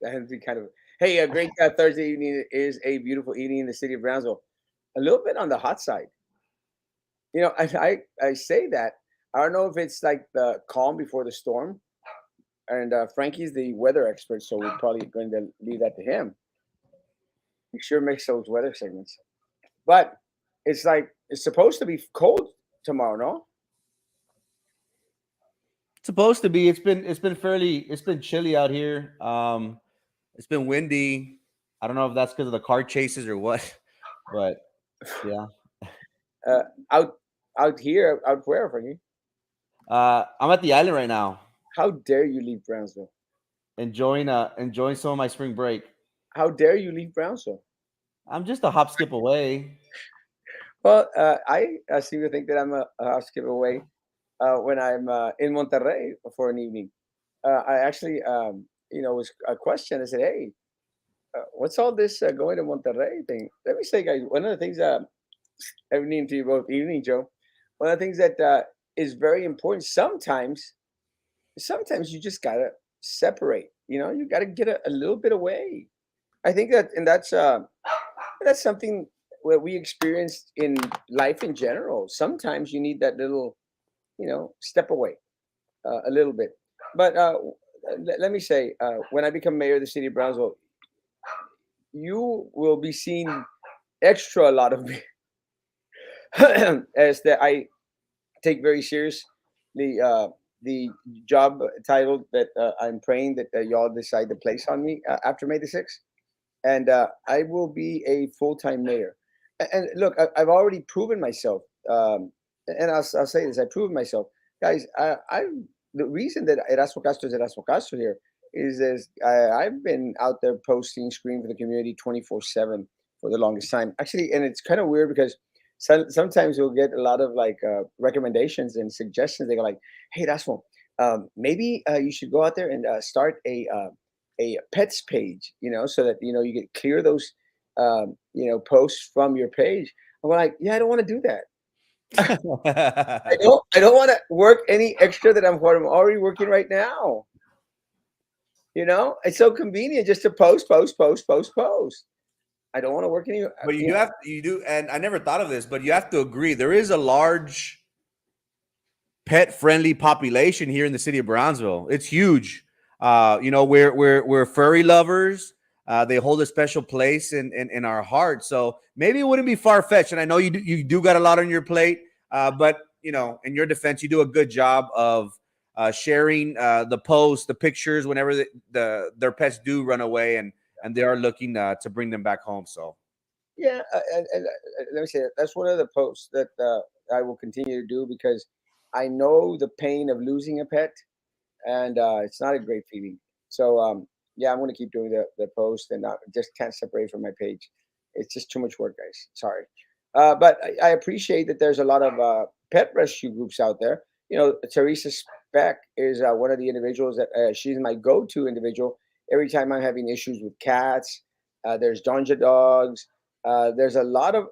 That has been kind of hey, a great Thursday evening is a beautiful evening in the city of Brownsville. A little bit on the hot side. I say that. I don't know if it's like the calm before the storm. And Frankie's the weather expert, so we're probably going to leave that to him. He sure makes those weather segments. But it's like it's supposed to be cold tomorrow, no? It's supposed to be. It's been chilly out here. It's been windy. I don't know if that's because of the car chases or what, but yeah. Uh, out out here, out where, Frankie? I'm at the island right now, How dare you leave Brownsville? enjoying some of my spring break. How dare you leave Brownsville? I'm just a hop skip away. Well, I seem to think that I'm a house giveaway when I'm in Monterrey for an evening. I actually, was a question. I said, "Hey, what's all this going to Monterrey thing?" Let me say, guys, one of the things evening to you both, evening, Joe. One of the things that is very important. Sometimes you just gotta separate. You gotta get a little bit away. I think that, and that's something that we experienced in life in general. Sometimes you need that little, step away a little bit. But let me say, when I become mayor of the city of Brownsville, you will be seeing extra a lot of me as that I take very serious the job title that I'm praying that y'all decide to place on me after May the 6th. And I will be a full time mayor. And look, I've already proven myself. And I'll say this: I proved myself, guys. The reason that Erasmo Castro is Erasmo Castro here is I've been out there posting, screaming for the community 24/7 for the longest time. Actually, and it's kind of weird because sometimes you'll get a lot of like recommendations and suggestions. They go like, "Hey, Erasmo, maybe you should go out there and start a pets page, so that you get clear those posts from your page." I'm like, yeah, I don't want to do that. I don't want to work any extra that what I'm already working right now. It's so convenient just to post, post, post, post, post. I don't want to work any. But you do, and I never thought of this, but you have to agree there is a large pet friendly population here in the city of Brownsville. It's huge. We're furry lovers. They hold a special place in our hearts. So maybe it wouldn't be far fetched. And I know you do got a lot on your plate, but in your defense, you do a good job of sharing the posts, the pictures whenever their pets do run away and they are looking to bring them back home. So Yeah, let me say that's one of the posts that I will continue to do because I know the pain of losing a pet, and it's not a great feeling. So yeah, I'm going to keep doing the post and not just can't separate from my page. It's just too much work, guys. Sorry, but I appreciate that there's a lot of pet rescue groups out there. Teresa Speck is one of the individuals that she's my go-to individual every time I'm having issues with cats. There's Donja dogs. There's a lot of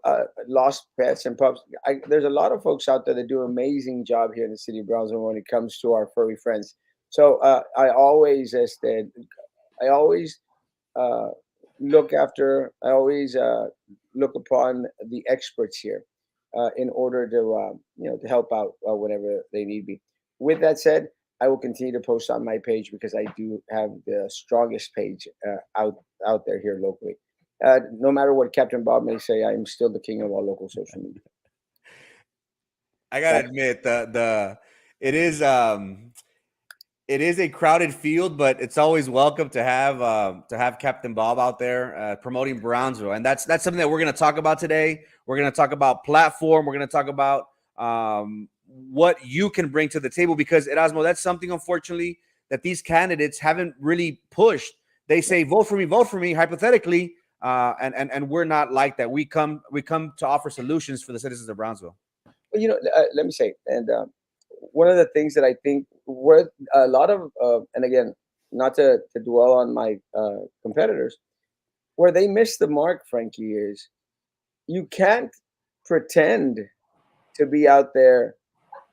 lost pets and pups. There's a lot of folks out there that do an amazing job here in the city of Brownsville when it comes to our furry friends. So I always uh, I always look upon the experts here in order to to help out whenever they need me. With that said, I will continue to post on my page because I do have the strongest page out there here locally. No matter what Captain Bob may say, I'm still the king of all local social media. I gotta admit the it is it is a crowded field, but it's always welcome to have Captain Bob out there promoting Brownsville, and that's something that we're going to talk about today. We're going to talk about platform. We're going to talk about what you can bring to the table because Erasmo, that's something unfortunately that these candidates haven't really pushed. They say vote for me, hypothetically, and we're not like that. We come to offer solutions for the citizens of Brownsville. Well, let me say, and one of the things that I think were a lot of, and again, not to dwell on my competitors, where they miss the mark, Frankie, is you can't pretend to be out there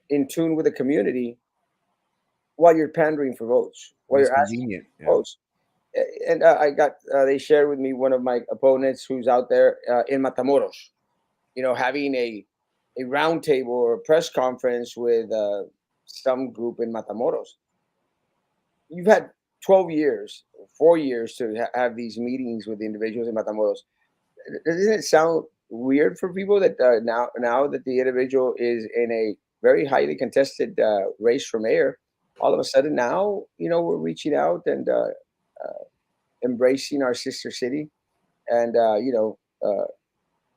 in tune with the community while you're pandering for votes, while When it's you're asking convenient, for yeah. votes. And I got they shared with me one of my opponents who's out there in Matamoros, having a round table or a press conference with some group in Matamoros. You've had 12 years, 4 years to have these meetings with the individuals in Matamoros. Doesn't it sound weird for people that now that the individual is in a very highly contested race for mayor, all of a sudden now we're reaching out and embracing our sister city, and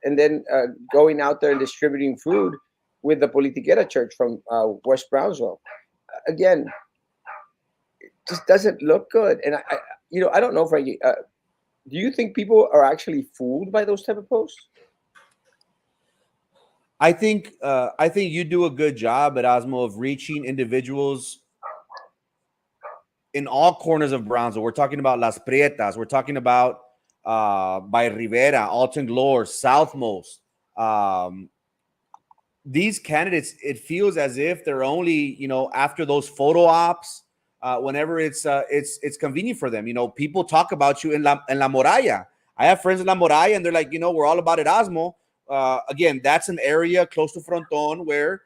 and then going out there and distributing food with the Politiquera Church from West Brownsville. Again, just doesn't look good. And I don't know, Frankie. Do you think people are actually fooled by those type of posts? I think you do a good job at Osmo of reaching individuals in all corners of Brownsville. We're talking about Las Prietas. We're talking about by Rivera, Alton Glore, Southmost. Um, these candidates, it feels as if they're only, after those photo ops, whenever it's convenient for them. People talk about you in La Moraya. I have friends in La Moraya, and they're like, we're all about Erasmo. Again, that's an area close to Fronton where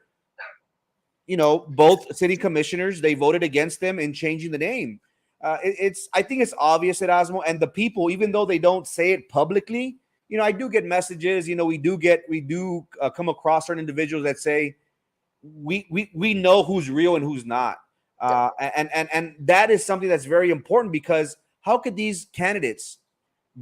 both city commissioners, they voted against them in changing the name. I think it's obvious at Osmo, and the people, even though they don't say it publicly, I do get messages. We do come across certain individuals that say we know who's real and who's not, Yeah, and that is something that's very important, because how could these candidates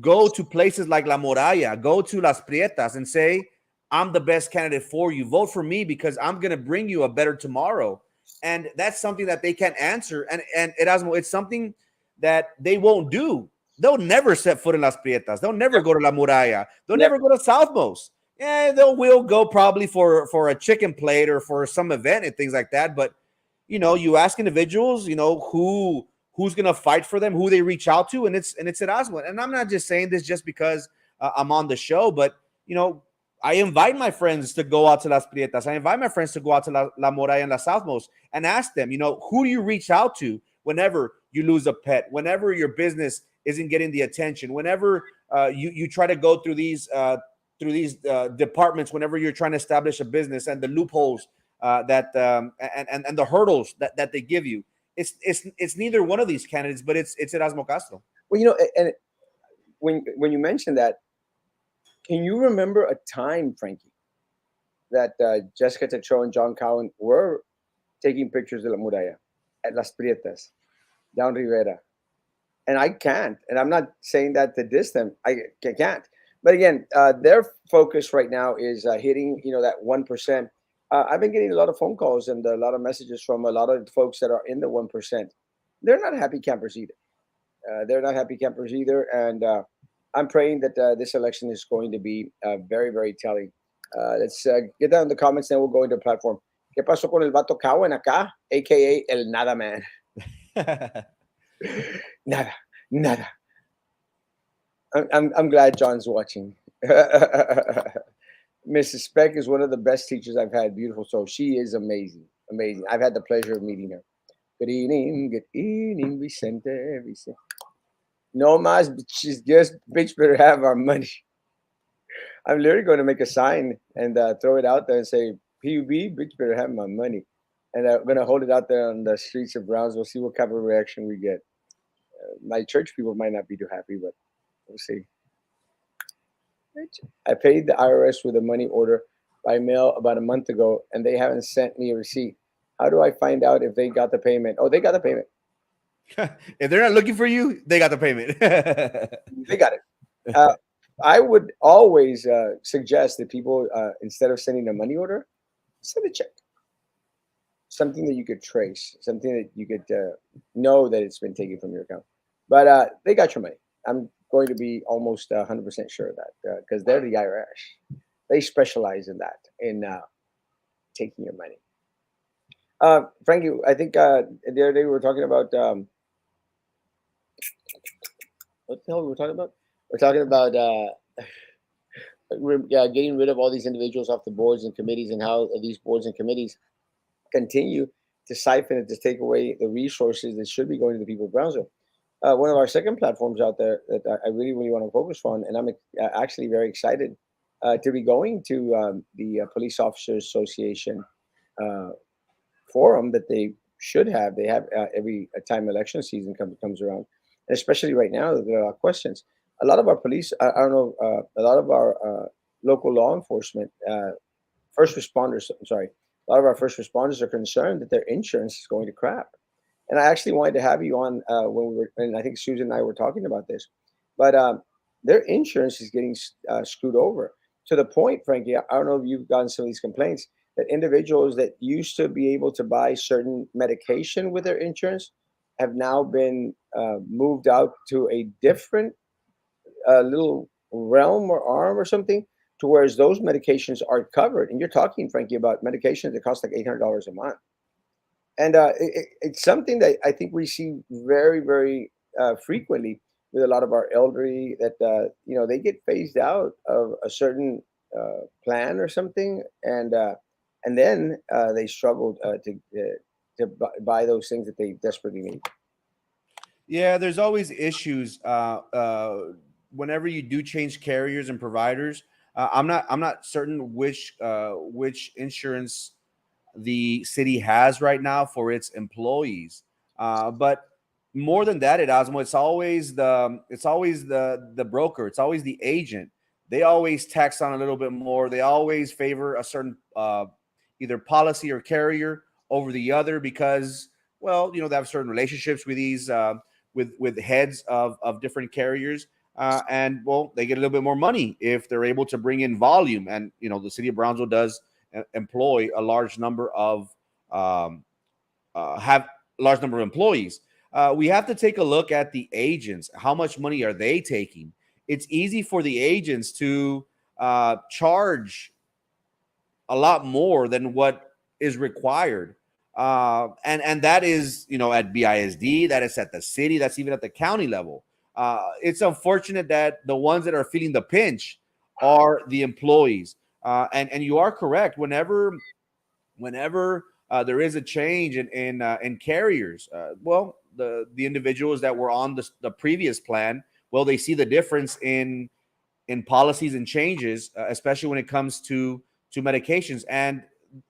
go to places like La Moraya, go to Las Prietas and say, I'm the best candidate for you. Vote for me because I'm going to bring you a better tomorrow. And that's something that they can't answer. And Erasmo, it's something that they won't do. They'll never set foot in Las Prietas. They'll never go to La Muralla. They'll never. never go to Southmost. Yeah, will go probably for a chicken plate or for some event and things like that. But you ask individuals, who's going to fight for them, who they reach out to, and it's Erasmo. And I'm not just saying this just because I'm on the show, but I invite my friends to go out to Las Prietas. I invite my friends to go out to La Moraya and La Southmost and ask them, who do you reach out to whenever you lose a pet, whenever your business isn't getting the attention, whenever you try to go through these departments, whenever you're trying to establish a business, and the loopholes that and the hurdles that they give you. It's neither one of these candidates, but it's Erasmo Castro. Well, and when you mentioned that, can you remember a time, Frankie, that Jessica Techo and John Cowan were taking pictures of La Muralla at Las Prietas, down Rivera? And I can't, and I'm not saying that to diss them. I can't. But again, their focus right now is hitting, that 1%. I've been getting a lot of phone calls and a lot of messages from a lot of folks that are in the 1%. They're not happy campers either. They're not happy campers either, and I'm praying that this election is going to be very, very telling. Let's get down in the comments, then we'll go into the platform. ¿Qué pasó con el vato Cowan acá, aka el Nada Man? Nada, nada. I'm glad John's watching. Mrs. Speck is one of the best teachers I've had. Beautiful soul. She is amazing, amazing. I've had the pleasure of meeting her. Good evening, Vicente. Vicente. No mas, she's just bitch better have our money. I'm literally going to make a sign and throw it out there and say, PUB, bitch better have my money. And I'm going to hold it out there on the streets of Brownsville, see what kind of reaction we get. My church people might not be too happy, but we'll see. I paid the IRS with a money order by mail about a month ago, and they haven't sent me a receipt. How do I find out if they got the payment? Oh, they got the payment. If they're not looking for you, they got the payment. They got it. I would always suggest that people, instead of sending a money order, send a check. Something that you could trace, something that you could know that it's been taken from your account. But they got your money. I'm going to be almost 100% sure of that because they're the IRS. They specialize in that, in taking your money. Frankie, I think the other day we were talking about what the hell we were talking about? We're talking about getting rid of all these individuals off the boards and committees, and how these boards and committees continue to siphon and to take away the resources that should be going to the people of Brownsville. one of our second platforms out there that I really, really want to focus on, and I'm actually very excited to be going to the Police Officers Association uh, forum that they should have. They have every time election season comes around, and especially right now that there are questions. A lot of our police, I don't know, a lot of our local law enforcement, first responders, I'm sorry, a lot of our first responders are concerned that their insurance is going to crap. And I actually wanted to have you on when we were, and I think Susan and I were talking about this, but their insurance is getting screwed over to the point, Frankie. I don't know if you've gotten some of these complaints that individuals that used to be able to buy certain medication with their insurance have now been moved out to a different little realm or arm or something, to whereas those medications are covered. And you're talking, Frankie, about medications that cost like $800 a month, and it's something that I think we see very, very frequently with a lot of our elderly that they get phased out of a certain plan or something, and then they struggle buy those things that they desperately need. Yeah, there's always issues whenever you do change carriers and providers. I'm not certain which insurance the city has right now for its employees. But more than that, Erasmo, it's always the broker, it's always the agent. They always tax on a little bit more. They always favor a certain either policy or carrier over the other because, well, they have certain relationships with these with heads of different carriers. And well, they get a little bit more money if they're able to bring in volume. And the city of Brownsville does employ a large number of um, have a large number of employees. We have to take a look at the agents. How much money are they taking? It's easy for the agents to charge a lot more than what is required. And that is, at BISD, that is at the city, that's even at the county level. It's unfortunate that the ones that are feeling the pinch are the employees. And you are correct. Whenever there is a change in carriers, well, the individuals that were on the previous plan, well, they see the difference in policies and changes, especially when it comes to medications. And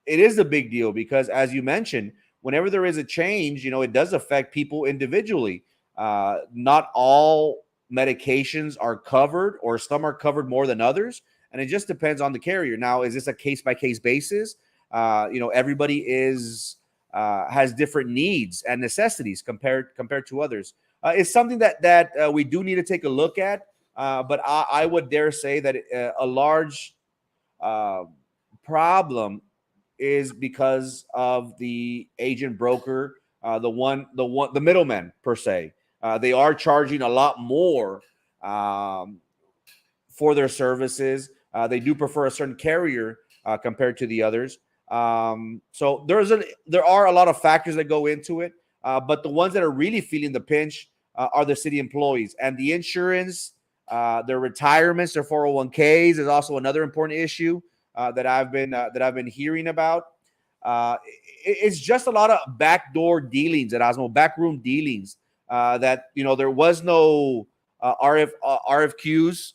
it is a big deal because, as you mentioned, whenever there is a change, it does affect people individually. Not all medications are covered, or some are covered more than others, and it just depends on the carrier. Now, is this a case by case basis? Everybody is has different needs and necessities compared to others. It's something that we do need to take a look at. But I would dare say that a large uh, problem is because of the agent broker, the middleman per se. They are charging a lot more um, for their services. They do prefer a certain carrier compared to the others. So there are a lot of factors that go into it, but the ones that are really feeling the pinch are the city employees, and the insurance, their retirements, their 401ks is also another important issue that I've been hearing about. It's just a lot of backdoor dealings at Osmo, backroom dealings. That there was no RFQs.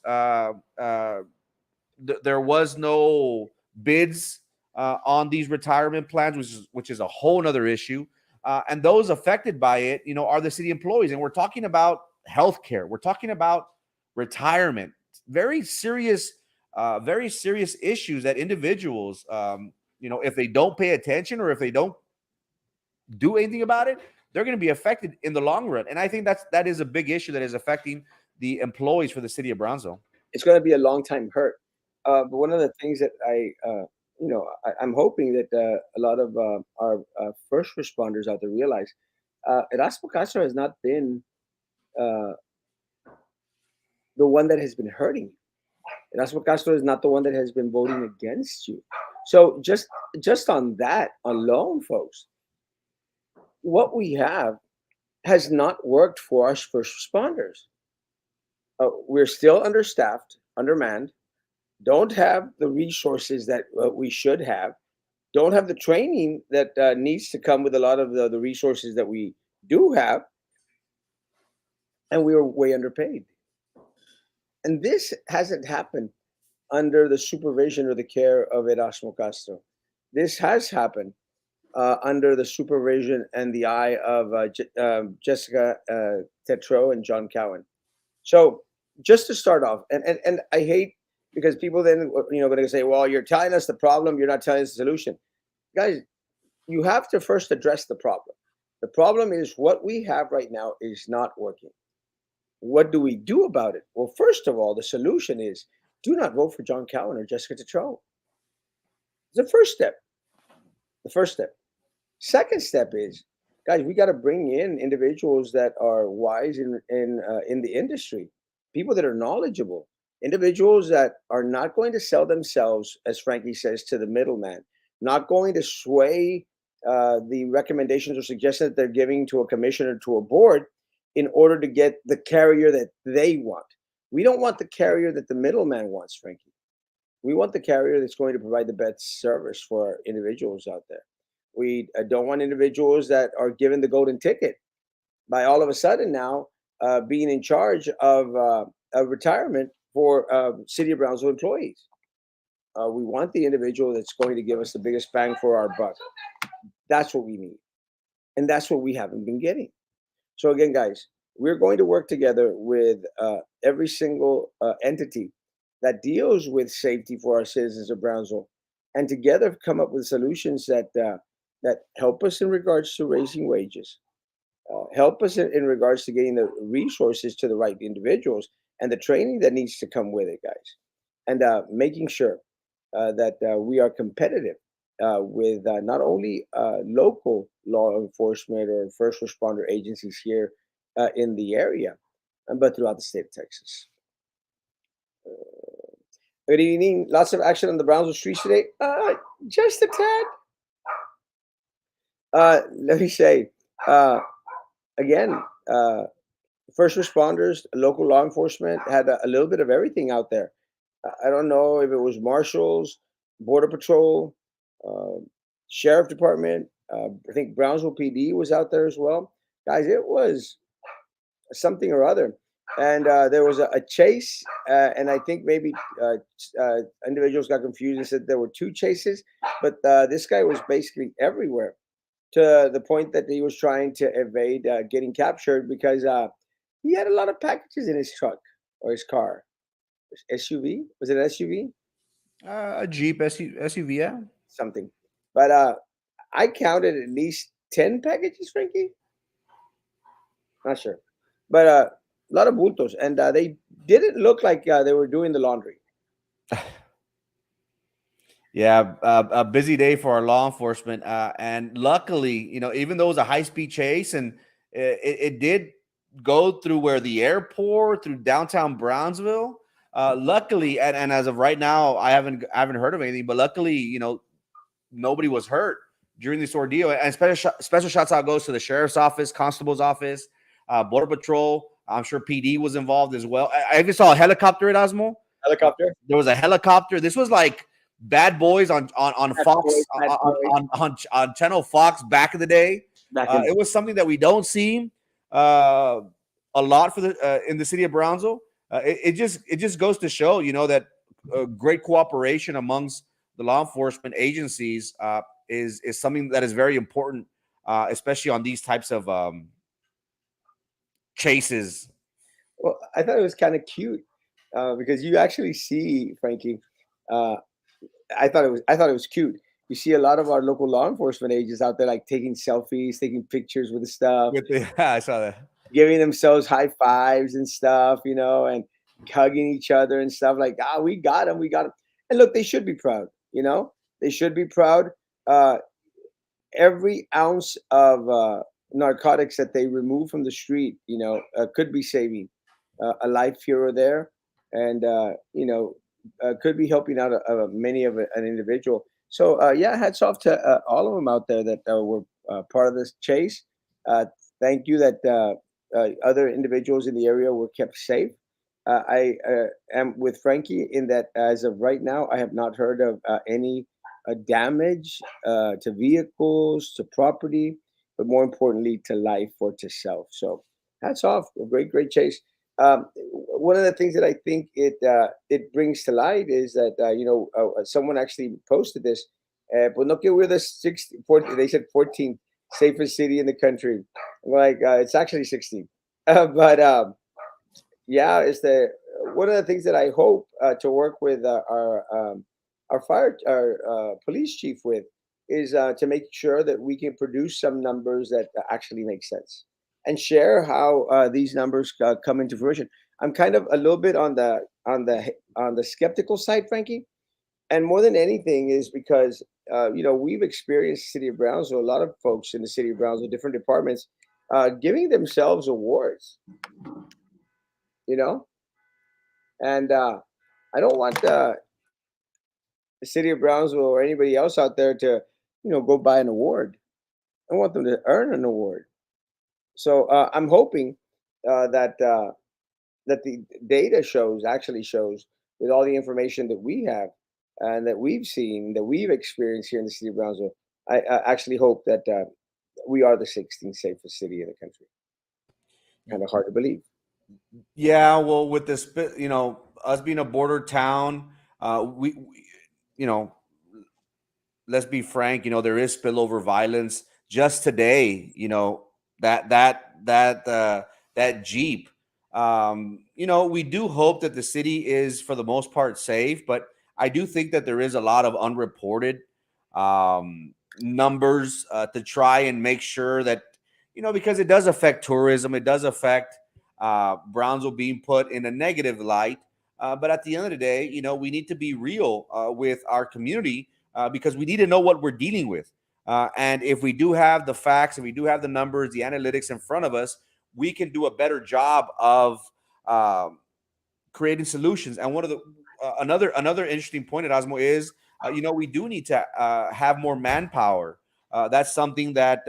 There was no bids on these retirement plans, which is a whole other issue. And those affected by it, are the city employees. And we're talking about healthcare. We're talking about retirement. Very serious issues that individuals, if they don't pay attention or if they don't do anything about it, they're going to be affected in the long run. And I think that is a big issue that is affecting the employees for the city of Brownsville. It's going to be a long time hurt. But one of the things that I'm hoping that a lot of our first responders out there realize, Erasmo Castro has not been uh, the one that has been hurting you. Erasmo Castro is not the one that has been voting against you. So just on that alone, folks, what we have has not worked for us first responders. We're still understaffed, undermanned, don't have the resources that we should have, don't have the training that needs to come with a lot of the resources that we do have. and we were way underpaid. And this hasn't happened under the supervision or the care of Erasmo Castro. This has happened under the supervision and the eye of Jessica Tetro and John Cowan. So just to start off, and I hate because people then going to say, well, you're telling us the problem, you're not telling us the solution, guys. You have to first address the problem. The problem is what we have right now is not working. What do we do about it? Well, first of all, the solution is do not vote for John Cowan or Jessica Tetro. It's the first step. The first step. Second step is, guys, we got to bring in individuals that are wise in the industry, people that are knowledgeable, individuals that are not going to sell themselves, as Frankie says, to the middleman, not going to sway the recommendations or suggestions that they're giving to a commission or to a board in order to get the carrier that they want. We don't want the carrier that the middleman wants, Frankie. We want the carrier that's going to provide the best service for our individuals out there. We don't want individuals that are given the golden ticket by all of a sudden now being in charge of retirement for City of Brownsville employees. We want the individual that's going to give us the biggest bang for our buck. That's what we need. And that's what we haven't been getting. So, again, guys, we're going to work together with every single entity that deals with safety for our citizens of Brownsville, and together come up with solutions that help us in regards to raising wages, help us in regards to getting the resources to the right individuals and the training that needs to come with it, guys, and making sure that we are competitive with not only local law enforcement or first responder agencies here in the area, but throughout the state of Texas. Good evening. Lots of action on the Brownsville streets today. Just a tad. Let me say, uh, again, first responders, local law enforcement had a little bit of everything out there. I don't know if it was marshals, border patrol, uh, sheriff department. I think Brownsville PD was out there as well. Guys, it was something or other. And there was a chase, and I think maybe individuals got confused and said there were two chases, but this guy was basically everywhere to the point that he was trying to evade getting captured because he had a lot of packages in his truck or his car. SUV? Was it an SUV? A Jeep SUV, yeah. Something. But I counted at least 10 packages, Frankie. Not sure. But a lot of bultos. And they didn't look like they were doing the laundry. Yeah, a busy day for our law enforcement, and luckily, even though it was a high speed chase, and it did go through where the airport, through downtown Brownsville. Luckily, and as of right now, I haven't heard of anything, but luckily, nobody was hurt during this ordeal. And special shots out goes to the sheriff's office, constable's office, border patrol. I'm sure PD was involved as well. I even saw a helicopter at Osmo. Helicopter? There was a helicopter. This was like Bad Boys on Bad Fox boys, bad boys. on channel Fox back in the day. Back in. It was something that we don't see uh, a lot for the in the city of Brownsville. It just goes to show, that great cooperation amongst the law enforcement agencies is something that is very important, especially on these types of chases. Well, I thought it was kind of cute because you actually see, Frankie. Uh, I thought it was cute. You see a lot of our local law enforcement agents out there, like taking selfies, taking pictures with the stuff, With the I saw that. giving themselves high fives and stuff, and hugging each other and stuff like, we got him, we got him. And look, they should be proud, they should be proud. Uh, every ounce of narcotics that they remove from the street, could be saving a life here or there, and could be helping out many of an individual. So yeah, hats off to all of them out there that were part of this chase. Thank you that other individuals in the area were kept safe. I am with Frankie in that as of right now, I have not heard of any damage to vehicles, to property, but more importantly, to life or to self. So Hats off. Great chase. One of the things that I think it brings to light is that someone actually posted this. But no, que we're the 14, they said 14th safest city in the country. I'm like, it's actually 16th. But yeah, it's the one of the things that I hope to work with our police chief with is to make sure that we can produce some numbers that actually make sense and share how these numbers come into fruition. I'm kind of a little bit on the skeptical side, Frankie, and more than anything is because we've experienced the city of Brownsville. A lot of folks in the city of Brownsville, different departments, giving themselves awards. You know, and I don't want the city of Brownsville or anybody else out there to, go buy an award. I want them to earn an award. So I'm hoping that the data actually shows with all the information that we have and that we've seen, that we've experienced here in the city of Brownsville. I actually hope that we are the 16th safest city in the country. Kind of hard to believe. Yeah, well, with this, us being a border town, we you know, let's be frank, there is spillover violence. Just today, that Jeep. We do hope that the city is for the most part safe, but I do think that there is a lot of unreported numbers to try and make sure that because it does affect tourism, it does affect Brownsville being put in a negative light. But at the end of the day, we need to be real with our community because we need to know what we're dealing with. And if we do have the facts, if we do have the numbers, the analytics in front of us, we can do a better job of um, creating solutions. And one of the another interesting point at Osmo is, we do need to have more manpower. That's something that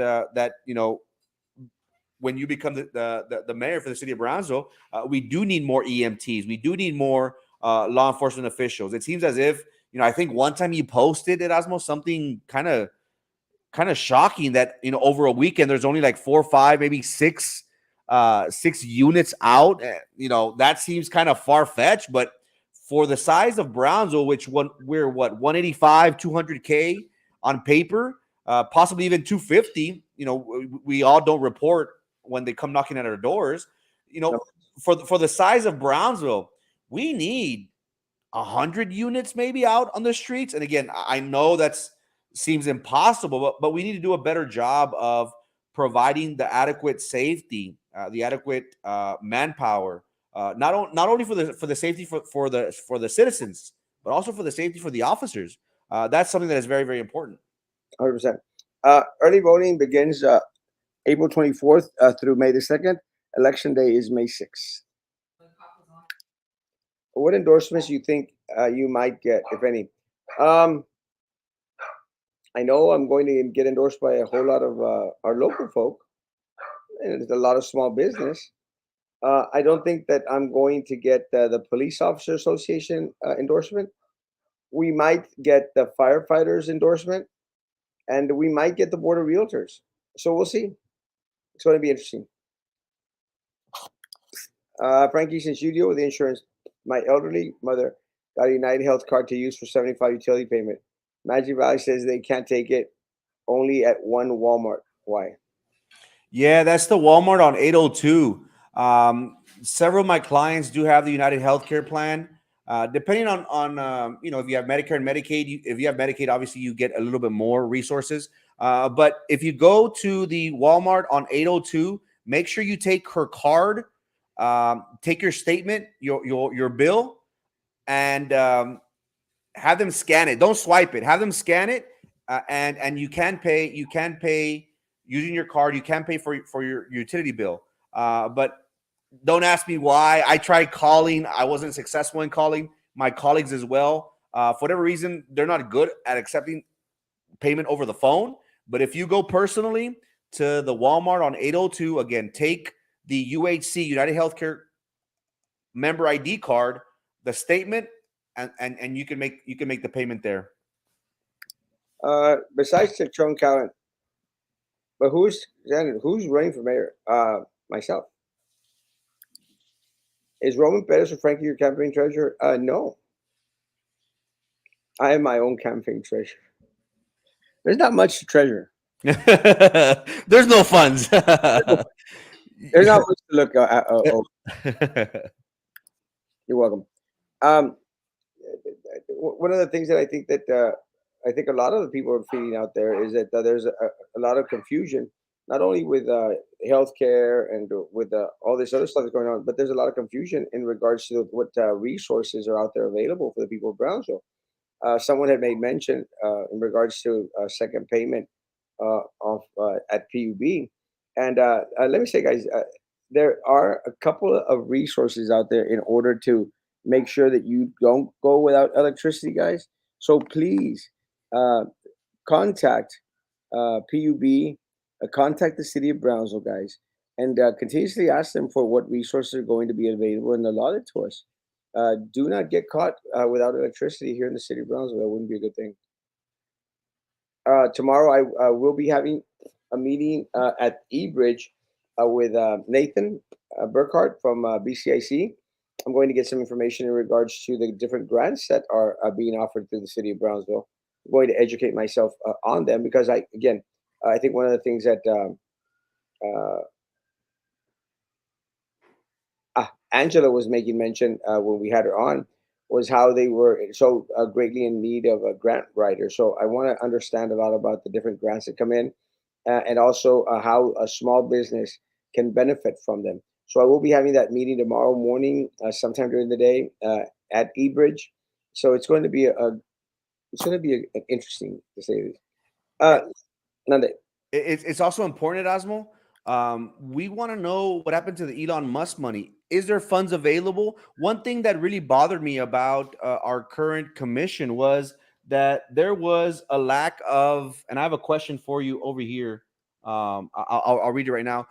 when you become the mayor for the city of Brownsville, we do need more EMTs. We do need more law enforcement officials. It seems as if, I think one time you posted at Osmo something kind of shocking that over a weekend there's only like 4 or 5, maybe six units out. That seems kind of far-fetched, but for the size of Brownsville, which we're what, 185 200K on paper, possibly even 250. We all don't report when they come knocking at our doors. you know No, for the size of Brownsville, we need 100 units maybe out on the streets. And again, I know that's seems impossible, but we need to do a better job of providing the adequate safety, the adequate manpower, not only for the safety for the citizens, but also for the safety for the officers. That's something that is very, very important. 100%. Early voting begins April 24th through May the 2nd. Election day is May 6th. What endorsements you think you might get, if any? Um, I know I'm going to get endorsed by a whole lot of our local folk, and there's a lot of small business. I don't think that I'm going to get the Police Officer Association endorsement. We might get the firefighters endorsement, and we might get the Board of Realtors. So we'll see. It's going to be interesting. Frankie, since you deal with the insurance, my elderly mother got a United Health card to use for 75 utility payment. Magic Valley says they can't take it only at one Walmart. Why? Yeah, that's the Walmart on 802. Several of my clients do have the United Healthcare plan. Depending on if you have Medicare and Medicaid, if you have Medicaid, obviously you get a little bit more resources. But if you go to the Walmart on 802, make sure you take her card, take your statement, your bill, and have them scan it. Don't swipe it. Have them scan it, and you can pay. You can pay using your card. You can pay for your utility bill. But don't ask me why. I tried calling. I wasn't successful in calling. My colleagues as well. For whatever reason, they're not good at accepting payment over the phone. But if you go personally to the Walmart on 802, again, take the UHC United Healthcare member ID card, the statement, and you can make the payment there. Besides Chong Callan, but who's running for mayor? Myself. Is Roman Perez or Frankie your campaign treasurer? No, I am my own campaign treasurer. There's not much to treasure. There's no funds. There's not much to look at. You're welcome. Um, one of the things that I think that I think a lot of the people are feeling out there is that there's a lot of confusion, not only with healthcare and with all this other stuff that's going on, but there's a lot of confusion in regards to what resources are out there available for the people of Brownsville. Someone had made mention in regards to second payment of at PUB, and let me say, guys, there are a couple of resources out there in order to make sure that you don't go without electricity, guys. So please uh, contact PUB, contact the city of Brownsville, guys, and continuously ask them for what resources are going to be available and allotted to us. Do not get caught without electricity here in the city of Brownsville. That wouldn't be a good thing. Tomorrow, I will be having a meeting at eBridge with Nathan Burkhart from BCIC. I'm going to get some information in regards to the different grants that are being offered through the city of Brownsville. I'm going to educate myself on them because I think one of the things that uh, Angela was making mention when we had her on was how they were so greatly in need of a grant writer. So I want to understand a lot about the different grants that come in and also how a small business can benefit from them. So I will be having that meeting tomorrow morning, sometime during the day at eBridge. So it's going to be an interesting to say this. Uh, Nande, It's also important, Erasmo. We want to know what happened to the Elon Musk money. Is there funds available? One thing that really bothered me about our current commission was that there was a lack of, and I have a question for you over here. I'll read it right now.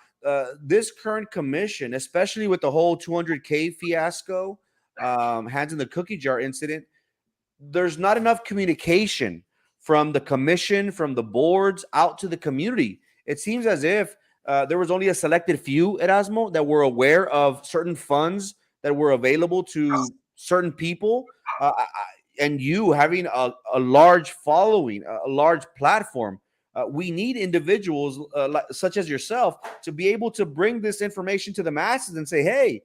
This current commission, especially with the whole 200K fiasco, hands in the cookie jar incident, there's not enough communication from the commission, from the boards out to the community. It seems as if there was only a selected few, Erasmo, that were aware of certain funds that were available to certain people. And you having a large following, a large platform, we need individuals such as yourself to be able to bring this information to the masses and say, hey,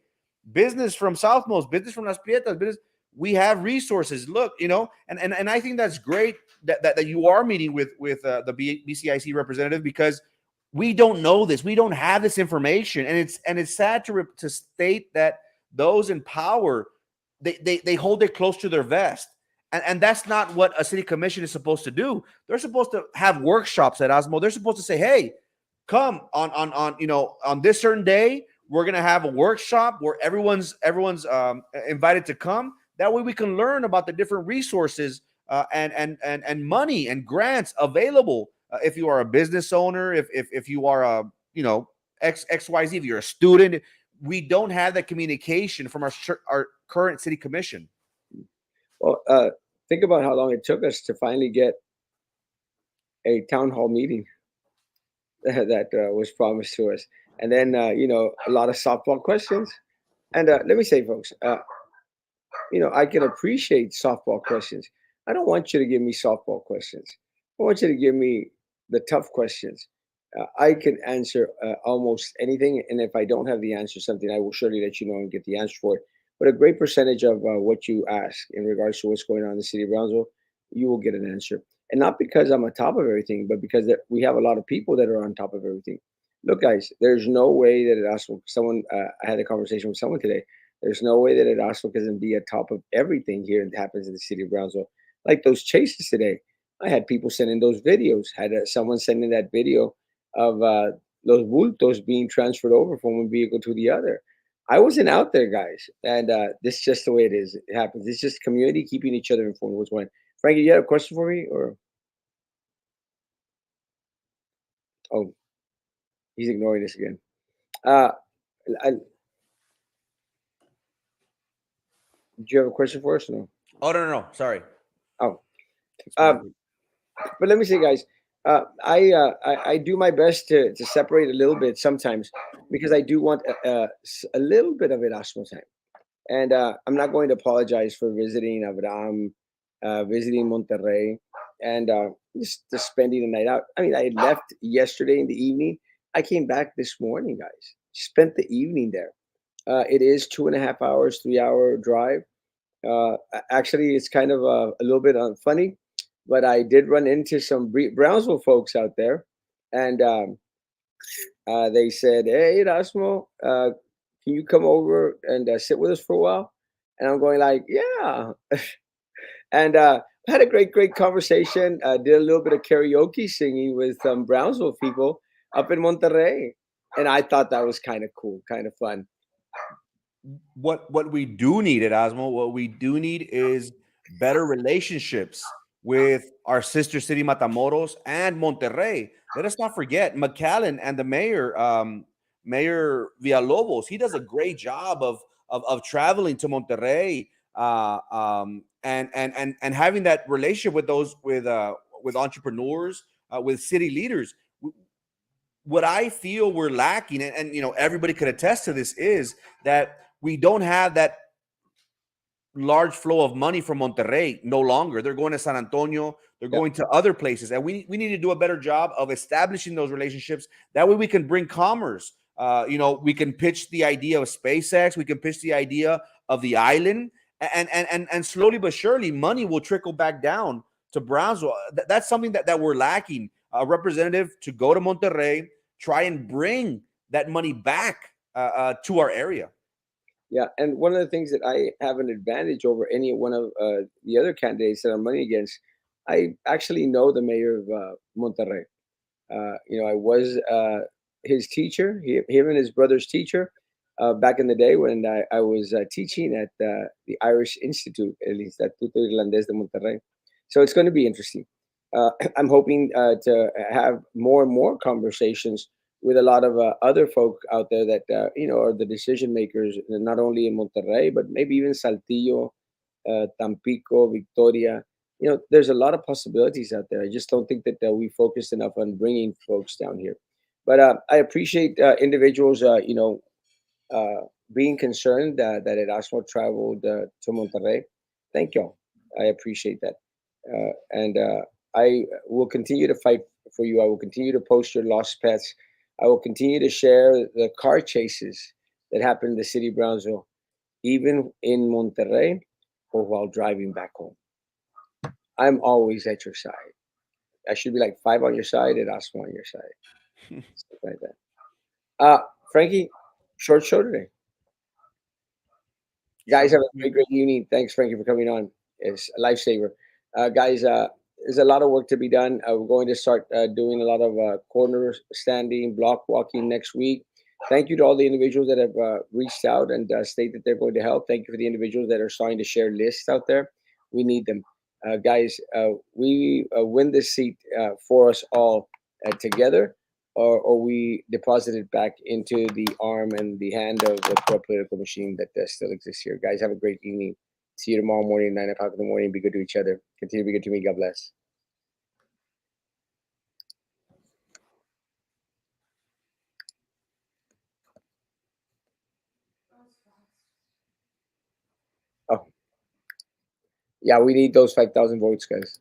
business from Southmost, business from Las Prietas, business, we have resources. Look, and I think that's great that you are meeting with the BCIC representative because we don't know this, we don't have this information, and it's sad to state that those in power they hold it close to their vest. And that's not what a city commission is supposed to do. They're supposed to have workshops at Osmo. They're supposed to say, hey, come on on this certain day, we're gonna have a workshop where everyone's invited to come. That way we can learn about the different resources and money and grants available. If you are a business owner, if you are a XYZ, if you're a student, we don't have that communication from our current city commission. well, think about how long it took us to finally get a town hall meeting that was promised to us, and then a lot of softball questions. And let me say, folks, I can appreciate softball questions. I don't want you to give me softball questions. I want you to give me the tough questions. I can answer almost anything, and if I don't have the answer to something, I will surely let you know and get the answer for it. But a great percentage of what you ask in regards to what's going on in the city of Brownsville, you will get an answer. And not because I'm on top of everything, but because we have a lot of people that are on top of everything. Look, guys, there's no way that it also someone. I had a conversation with someone today. There's no way that it also can be on top of everything here that happens in the city of Brownsville. Like those chases today, I had people sending those videos. Had someone sending that video of those bultos being transferred over from one vehicle to the other. I wasn't out there, guys, and this is just the way it is. It happens. It's just community keeping each other informed of what's going on. Frankie, you have a question for me, or oh, he's ignoring this again. Uh, I, do you have a question for us? Or no. Oh, no. Sorry. Oh, um, but let me say, guys, I do my best to separate a little bit sometimes because I do want a little bit of Erasmo time. And I'm not going to apologize for visiting Avram, visiting Monterrey, and just spending the night out. I mean, I left yesterday in the evening. I came back this morning, guys. Spent the evening there. It is 2.5 hours, 3 hour drive. Actually, it's kind of a little bit funny, but I did run into some Brownsville folks out there, and they said, "Hey, Erasmo, can you come over and sit with us for a while?" And I'm going like, "Yeah," and had a great conversation. Did a little bit of karaoke singing with some Brownsville people up in Monterrey, and I thought that was kind of cool, kind of fun. What we do need at Osmo, what we do need is better relationships with our sister city Matamoros and Monterrey. Let us not forget McAllen and the mayor, Mayor Villalobos. He does a great job of traveling to Monterrey, and having that relationship with those with entrepreneurs, with city leaders. What I feel we're lacking, and you know everybody could attest to this, is that we don't have that large flow of money from Monterrey no longer. They're going to San Antonio, they're Yeah, going to other places, and we need to do a better job of establishing those relationships. That way, we can bring commerce. We can pitch the idea of SpaceX, we can pitch the idea of the island, and slowly but surely, money will trickle back down to Brownsville. That's something that we're lacking. A representative to go to Monterrey, try and bring that money back to our area. yeah. And one of the things that I have an advantage over any one of the other candidates that I'm running against, I actually know the mayor of Monterrey. I was his teacher, him and his brother's teacher, back in the day when I was teaching at the Irish Institute, El Instituto Irlandés de Monterrey. So it's going to be interesting. I'm hoping to have more and more conversations with a lot of other folk out there that are the decision makers, not only in Monterrey but maybe even Saltillo, Tampico, Victoria. There's a lot of possibilities out there. I just don't think that we focused enough on bringing folks down here. But I appreciate individuals, uh, being concerned that Erasmo traveled to Monterrey. Thank you. I appreciate that. And I will continue to fight for you. I will continue to post your lost pets. I will continue to share the car chases that happen in the city of Brownsville, even in Monterrey or while driving back home. I'm always at your side. I should be like five on your side and us one on your side. Stuff like that. Frankie, short show today. Guys, Short have and a sweet. great evening. Thanks, Frankie, for coming on. It's a lifesaver. Guys, there's a lot of work to be done. We're going to start doing a lot of corner standing, block walking next week. Thank you to all the individuals that have reached out and state that they're going to help. Thank you for the individuals that are starting to share lists out there. We need them. Guys, we win this seat for us all together, or we deposit it back into the arm and the hand of the corrupt political machine that still exists here. Guys, have a great evening. See you tomorrow morning, 9 o'clock in the morning. Be good to each other. Continue to be good to me. God bless. Oh, yeah, we need those 5,000 votes, guys.